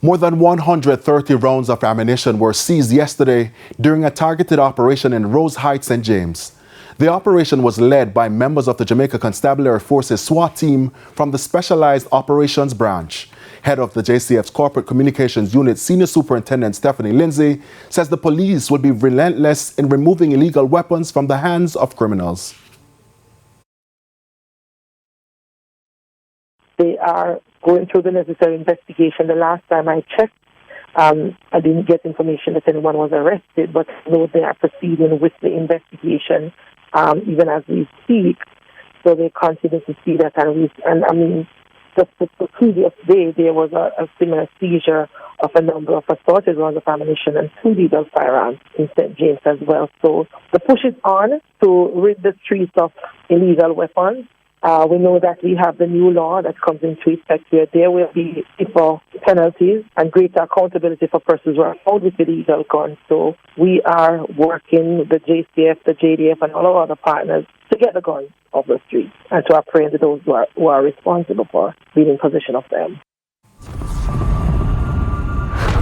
More than 130 rounds of ammunition were seized yesterday during a targeted operation in Rose Heights, St. James. The operation was led by members of the Jamaica Constabulary Forces SWAT team from the Specialized Operations Branch. Head of the JCF's Corporate Communications Unit, Senior Superintendent Stephanie Lindsay, says the police will be relentless in removing illegal weapons from the hands of criminals. They are going through the necessary investigation. The last time I checked, I didn't get information that anyone was arrested, but I know they are proceeding with the investigation even as we speak. So they continue to see that. And I mean, just the previous day, there was a similar seizure of a number of assorted rounds of ammunition and 2 legal firearms in St. James as well. So the push is on to rid the streets of illegal weapons. We know that we have the new law that comes into effect where there will be stiffer penalties and greater accountability for persons who are found with illegal guns. So we are working, the JCF, the JDF, and all our other partners to get the guns off the streets and to apprehend those who are responsible for being in possession of them.